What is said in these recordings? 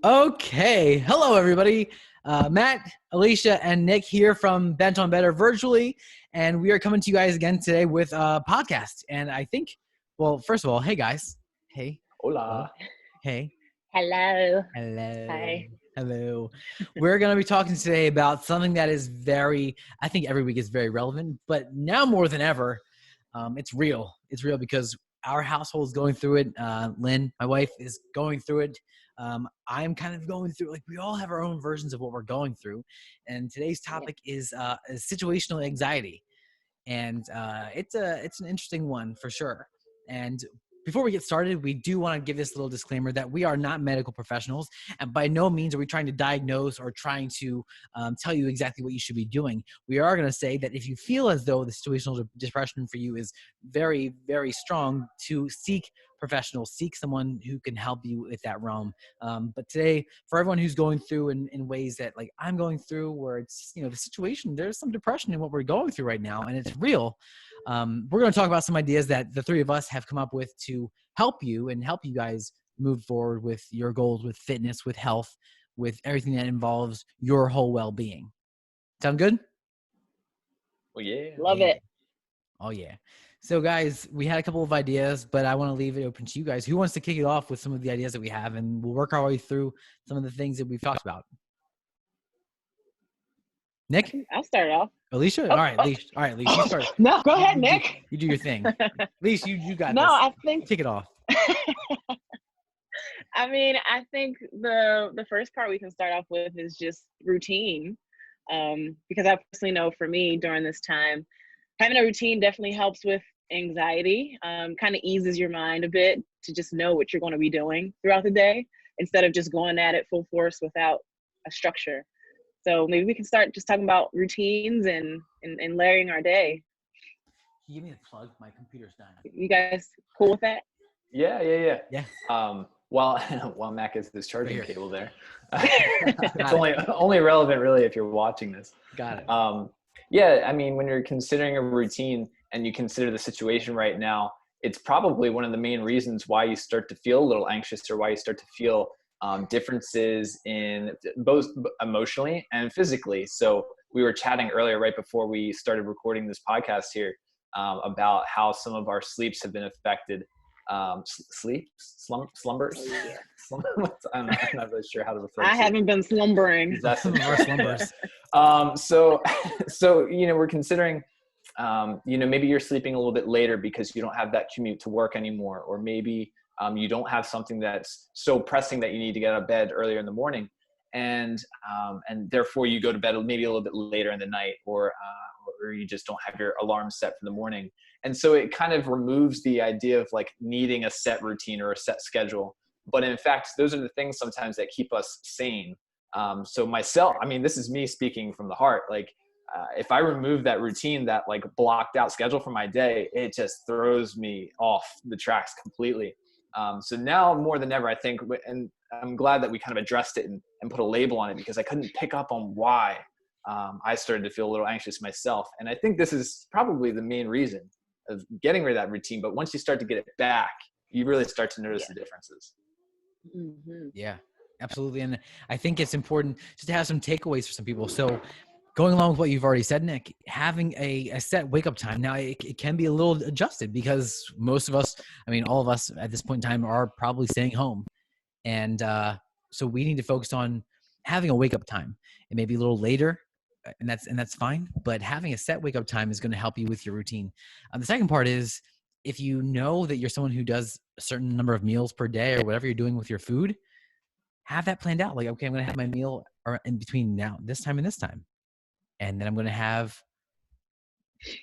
Okay. Hello, everybody. Matt, Alysha, and Nick here from Bent on Better virtually. And we are coming to you guys again today with a podcast. And I think, well, first of all, hey, guys. Hey. Hola. Hey. Hello. Hello. Hi. Hello. We're going to be talking today about something that is I think every week is very relevant, but now more than ever, it's real. It's real because our household is going through it. Lynn, my wife, is going through it. I'm kind of going through, like, we all have our own versions of what we're going through. And today's topic is situational anxiety. And it's an interesting one for sure. And before we get started, we do want to give this little disclaimer that we are not medical professionals, and by no means are we trying to diagnose or trying to tell you exactly what you should be doing. We are going to say that if you feel as though the situational depression for you is very, very strong, to seek professionals, seek someone who can help you with that realm. But today, for everyone who's going through in ways that, like, I'm going through, where it's, the situation, there's some depression in what we're going through right now, and it's real. We're going to talk about some ideas that the three of us have come up with to help you and help you guys move forward with your goals, with fitness, with health, with everything that involves your whole well-being. Sound good? Well, yeah. Love it. Oh, yeah. So, guys, we had a couple of ideas, but I want to leave it open to you guys. Who wants to kick it off with some of the ideas that we have, and we'll work our way through some of the things that we've talked about. Nick? I'll start off. Alysha? All right, Leash. All right, Leash, you start. No, go ahead, Nick. You do your thing. Leash, you got No, this. I think Kick it off. I think the first part we can start off with is just routine. Because I personally know for me during this time, having a routine definitely helps with anxiety. Kind of eases your mind a bit to just know what you're going to be doing throughout the day instead of just going at it full force without a structure. So maybe we can start just talking about routines and layering our day. Can you give me the plug? My computer's dying. You guys cool with that? Yeah. Yeah. While Mac is this charging Right here. cable there, it's only relevant really if you're watching this. Got it. Yeah, I mean, when you're considering a routine and you consider the situation right now, it's probably one of the main reasons why you start to feel a little anxious, or why you start to feel differences in both emotionally and physically. So we were chatting earlier, right before we started recording this podcast here, about how some of our sleeps have been affected. Slumbers. Oh, yeah. I'm not really sure how to refer. I haven't been slumbering. That's Some of our slumbers. So we're considering, maybe you're sleeping a little bit later because you don't have that commute to work anymore, or maybe you don't have something that's so pressing that you need to get out of bed earlier in the morning, and therefore you go to bed maybe a little bit later in the night, or you just don't have your alarm set for the morning. And so it kind of removes the idea of like needing a set routine or a set schedule. But in fact, those are the things sometimes that keep us sane. So myself, I mean, this is me speaking from the heart. Like, if I remove that routine, that like blocked out schedule for my day, it just throws me off the tracks completely. So now more than ever, I think, and I'm glad that we kind of addressed it and put a label on it, because I couldn't pick up on why I started to feel a little anxious myself. And I think this is probably the main reason of getting rid of that routine. But once you start to get it back, you really start to notice the differences. Mm-hmm. Yeah, absolutely. And I think it's important just to have some takeaways for some people. So going along with what you've already said, Nick, having a set wake up time. Now it can be a little adjusted because most of us, I mean, all of us at this point in time are probably staying home. And so we need to focus on having a wake up time. It may be a little later, and that's fine, but having a set wake up time is going to help you with your routine. The second part is, if you know that you're someone who does a certain number of meals per day or whatever you're doing with your food, have that planned out. Like, okay, I'm going to have my meal in between now, this time and this time. And then I'm going to have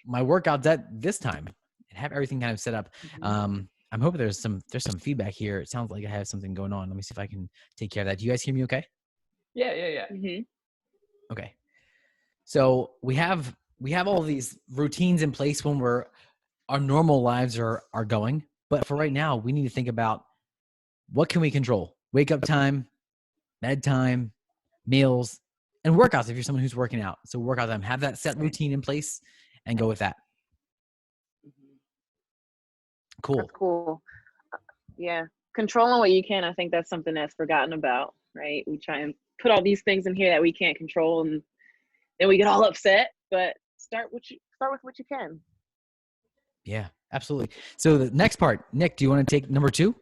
my workouts at this time, and have everything kind of set up. Mm-hmm. I'm hoping there's some feedback here. It sounds like I have something going on. Let me see if I can take care of that. Do you guys hear me okay? Yeah. Mm-hmm. Okay. So we have all these routines in place when our normal lives are going. But for right now, we need to think about, what can we control? Wake up time, bedtime, meals, and workouts if you're someone who's working out. So workout time, have that set routine in place and go with that. Cool. That's cool. Yeah. Controlling what you can, I think that's something that's forgotten about right? We try and put all these things in here that we can't control, and then we get all upset. But start with what you can. Yeah, absolutely. So the next part, Nick, do you want to take number 2?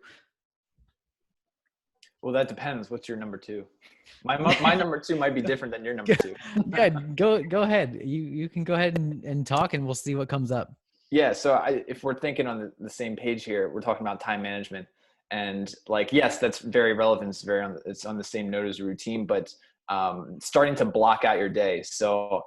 Well, that depends. What's your number 2? My number 2 might be different than your number 2. Yeah, go ahead. You can go ahead and talk, and we'll see what comes up. Yeah. So if we're thinking on the same page here, we're talking about time management, and like, yes, that's very relevant. It's on the same note as a routine, but starting to block out your day. So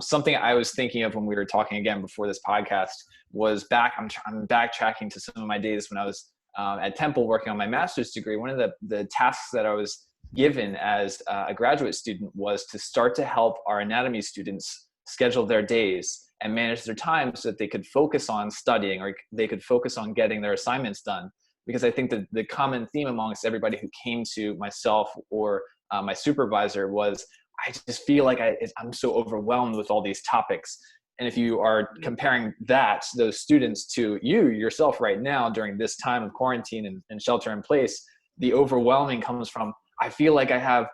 something I was thinking of when we were talking again before this podcast was I'm backtracking to some of my days when I was at Temple working on my master's degree. One of the tasks that I was given as a graduate student was to start to help our anatomy students schedule their days and manage their time so that they could focus on studying, or they could focus on getting their assignments done. Because I think that the common theme amongst everybody who came to myself or my supervisor was, I just feel like I'm so overwhelmed with all these topics. And if you are comparing those students to yourself right now during this time of quarantine and shelter in place, the overwhelming comes from, I feel like I have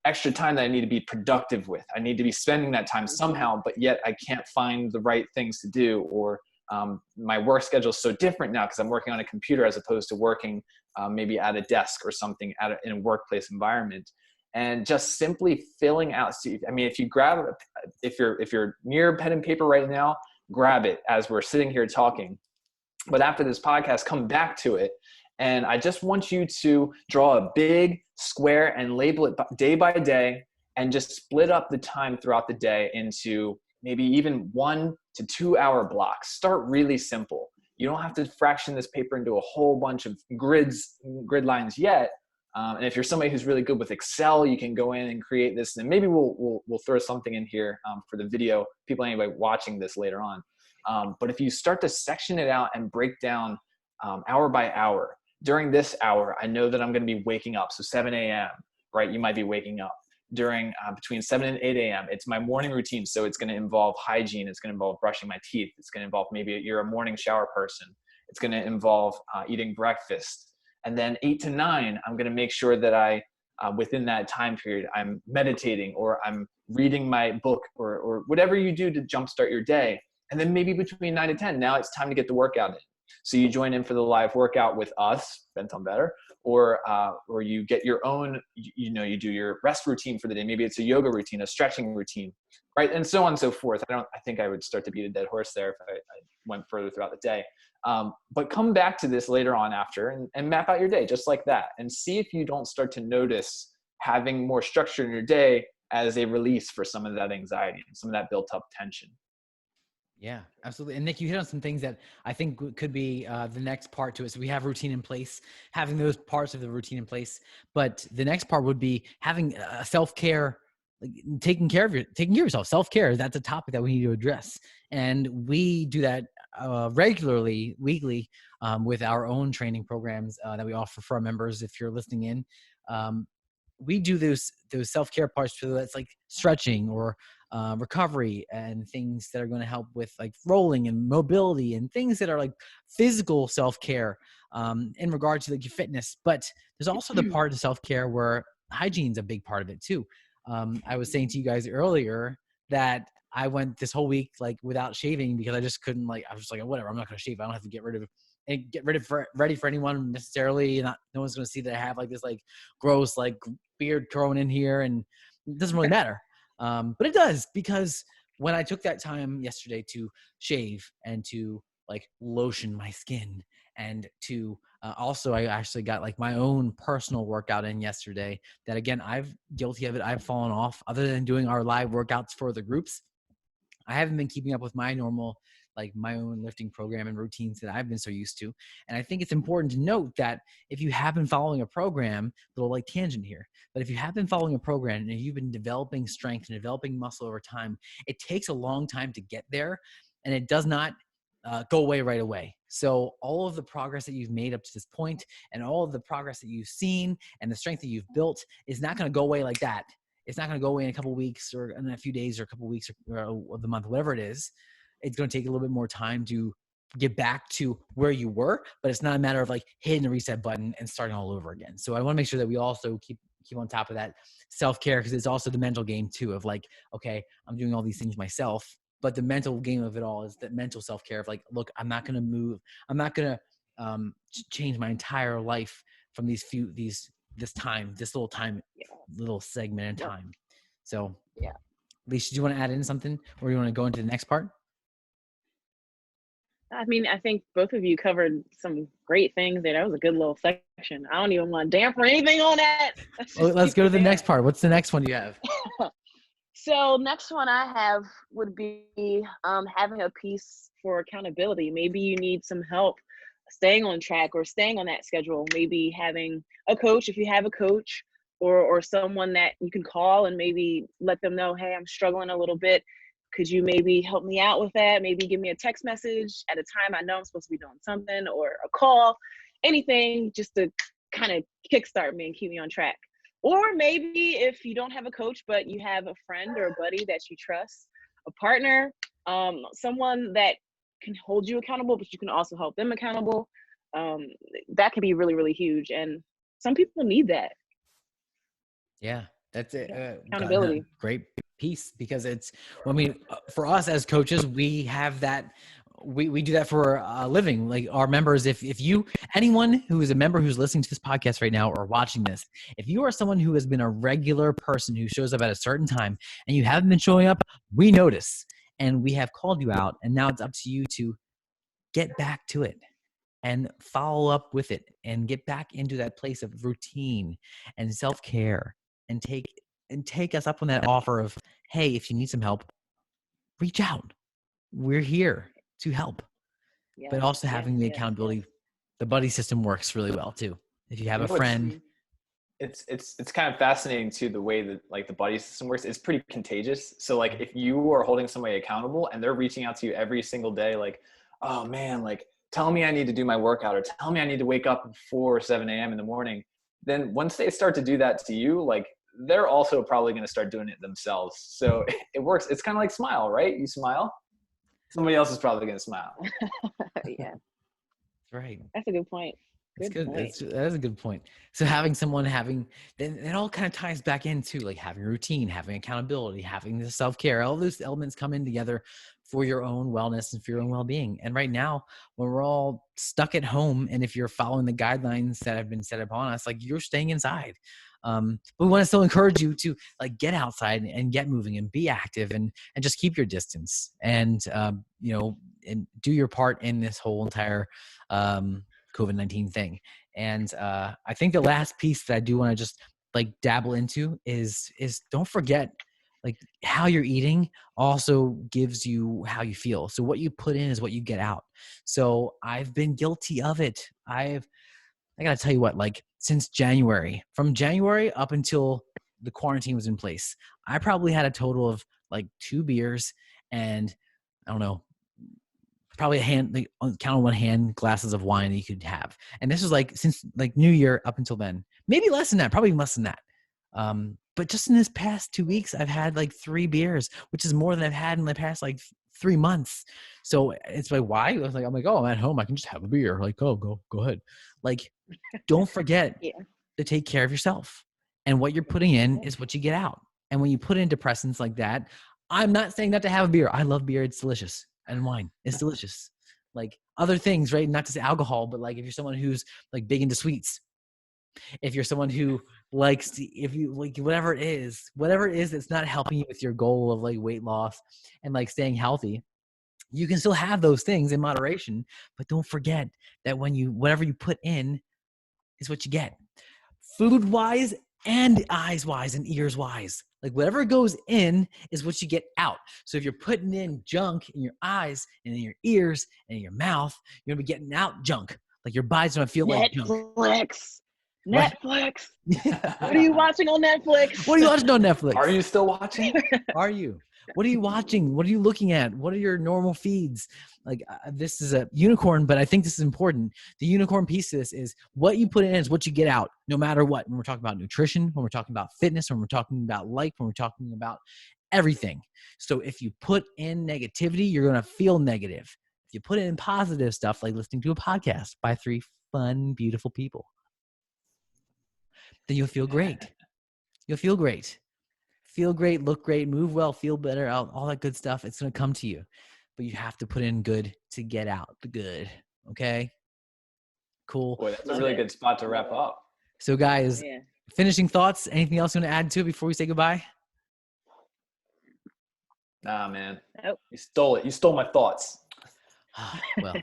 extra time that I need to be productive with. I need to be spending that time somehow, but yet I can't find the right things to do, or my work schedule is so different now because I'm working on a computer as opposed to working maybe at a desk or something in a workplace environment. And just simply filling out. I mean, if you're near pen and paper right now, grab it as we're sitting here talking. But after this podcast, come back to it. And I just want you to draw a big square and label it day by day, and just split up the time throughout the day into maybe even 1 to 2 hour blocks. Start really simple. You don't have to fraction this paper into a whole bunch of grid lines yet. And if you're somebody who's really good with Excel, you can go in and create this. And maybe we'll throw something in here for the video, anybody watching this later on. But if you start to section it out and break down hour by hour, during this hour, I know that I'm going to be waking up. So 7 a.m., right? You might be waking up. During between 7 and 8 a.m., it's my morning routine. So it's going to involve hygiene. It's going to involve brushing my teeth. It's going to involve, maybe you're a morning shower person. It's going to involve eating breakfast. And then 8 to 9, I'm going to make sure that within that time period, I'm meditating, or I'm reading my book, or whatever you do to jumpstart your day. And then maybe between 9 to 10, now it's time to get the workout in. So you join in for the live workout with us, Bent on Better, or you get your own, you do your rest routine for the day. Maybe it's a yoga routine, a stretching routine, right? And so on and so forth. I think I would start to beat a dead horse there if I went further throughout the day. But come back to this later on after and map out your day just like that, and see if you don't start to notice having more structure in your day as a release for some of that anxiety and some of that built up tension. Yeah, absolutely. And Nick, you hit on some things that I think could be the next part to it. So we have routine in place, having those parts of the routine in place. But the next part would be having self-care, like taking care of yourself. Self-care, that's a topic that we need to address. And we do that regularly, weekly, with our own training programs that we offer for our members. If you're listening in, we do those self-care parts. So that's like stretching or recovery, and things that are going to help with like rolling and mobility, and things that are like physical self-care in regard to like your fitness. But there's also the part of self-care where hygiene is a big part of it too. I was saying to you guys earlier that I went this whole week like without shaving because I just couldn't, like, I was just like, whatever, I'm not going to shave. I don't have to get ready for anyone necessarily. No one's going to see that I have like this like gross like beard growing in here, and it doesn't really matter. But it does, because when I took that time yesterday to shave and to like lotion my skin, and to also I actually got like my own personal workout in yesterday that, again, I've guilty of it. I've fallen off. Other than doing our live workouts for the groups, I haven't been keeping up with my normal, like my own lifting program and routines that I've been so used to. And I think it's important to note that if you have been following a program, little like tangent here, but if you have been following a program and you've been developing strength and developing muscle over time, it takes a long time to get there, and it does not go away right away. So all of the progress that you've made up to this point, and all of the progress that you've seen, and the strength that you've built, is not going to go away like that. It's not going to go away in a couple of weeks, or in a few days, or a couple of weeks, or the month, whatever it is. It's going to take a little bit more time to get back to where you were, but it's not a matter of like hitting the reset button and starting all over again. So I want to make sure that we also keep keep on top of that self-care, because it's also the mental game too of like, okay, I'm doing all these things myself, but the mental game of it all is that mental self-care of like, look, I'm not going to move. I'm not going to change my entire life from this little time, Yeah. little segment in Yep. time. So, Yeah. Alysha, do you want to add in something, or do you want to go into the next part? I mean, I think both of you covered some great things there. That was a good little section. I don't even want to dampen anything on that. Well, let's go to the next part. What's the next one you have? So next one I have would be having a piece for accountability. Maybe you need some help staying on track or staying on that schedule. Maybe having a coach, if you have a coach, or someone that you can call and maybe let them know, hey, I'm struggling a little bit. Could you maybe help me out with that? Maybe give me a text message at a time I know I'm supposed to be doing something, or a call, anything just to kind of kickstart me and keep me on track. Or maybe if you don't have a coach, but you have a friend or a buddy that you trust, a partner, someone that can hold you accountable, but you can also help them accountable. That can be really, really huge. And some people need that. Yeah, that's it. Accountability. Great piece, because I mean, for us as coaches, we have that. We do that for a living. Like our members, if anyone who is a member who's listening to this podcast right now or watching this, if you are someone who has been a regular person who shows up at a certain time and you haven't been showing up, we notice and we have called you out, and now it's up to you to get back to it and follow up with it and get back into that place of routine and self-care, and take us up on that offer of, hey, if you need some help, reach out. We're here to help. Yes, But also having the yes, accountability, yes. the buddy system works really well too. If you have You a know what's- friend. It's kind of fascinating too, the way that like the buddy system works. It's pretty contagious. So like if you are holding somebody accountable and they're reaching out to you every single day, like, oh man, like tell me I need to do my workout, or tell me I need to wake up before 7 a.m. in the morning, then once they start to do that to you, like they're also probably going to start doing it themselves. So it works. It's kind of like Smile, right? You smile, somebody else is probably going to smile. Yeah, Right. that's a good point. That's good. Point. That is a good point. So having someone then it all kind of ties back into like having routine, having accountability, having the self-care. All those elements come in together for your own wellness and for your own well-being. And right now, when we're all stuck at home, and if you're following the guidelines that have been set upon us, like you're staying inside. But we want to still encourage you to like get outside and get moving and be active, and just keep your distance, and and do your part in this whole entire COVID-19 thing. And I think the last piece that I do want to just like dabble into is don't forget, like how you're eating also gives you how you feel. So what you put in is what you get out. So I've been guilty of it. I got to tell you what, like since from January up until the quarantine was in place, I probably had a total of like 2 beers and I don't know, probably count on one hand glasses of wine that you could have. And this was like since like New Year up until then, maybe less than that, probably less than that. But just in this past 2 weeks, I've had like 3 beers, which is more than I've had in the past like 3 months. So it's like, why? I'm like, oh, I'm at home, I can just have a beer. Like, oh, go ahead. Like, don't forget to take care of yourself. And what you're putting in is what you get out. And when you put in depressants like that, I'm not saying not to have a beer. I love beer. It's delicious. And wine. It's delicious. Like other things, right? Not to say alcohol, but like if you're someone who's like big into sweets, if you're someone who likes to, if you like whatever it is that's not helping you with your goal of like weight loss and like staying healthy, you can still have those things in moderation, but don't forget that whatever you put in is what you get. Food wise and eyes wise and ears wise. Like whatever goes in is what you get out. So if you're putting in junk in your eyes and in your ears and in your mouth, you're gonna be getting out junk. Like your body's gonna feel like junk. Netflix. What are you watching on Netflix? What are you watching on Netflix? Are you still watching? Are you? What are you watching? What are you looking at? What are your normal feeds? Like this is a unicorn, but I think this is important. The unicorn piece of this is what you put in is what you get out, no matter what. When we're talking about nutrition, when we're talking about fitness, when we're talking about life, when we're talking about everything. So if you put in negativity, you're going to feel negative. If you put in positive stuff, like listening to a podcast by 3 fun, beautiful people, then you'll feel great. you'll feel great. Feel great, look great, move well, feel better, all that good stuff. It's going to come to you. But you have to put in good to get out the good. Okay? Cool. Boy, that's a Love really it. good spot to wrap up. So guys, Yeah. finishing thoughts, anything else you want to add to it before we say goodbye? Nah, man. Nope. You stole it. You stole my thoughts. Well,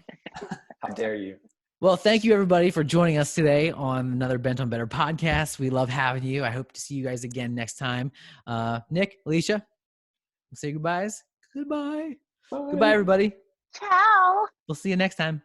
How dare you? well, thank you everybody for joining us today on another Bent on Better podcast. We love having you. I hope to see you guys again next time. Nick, Alysha, say goodbyes. Goodbye. Bye. Goodbye, everybody. Ciao. We'll see you next time.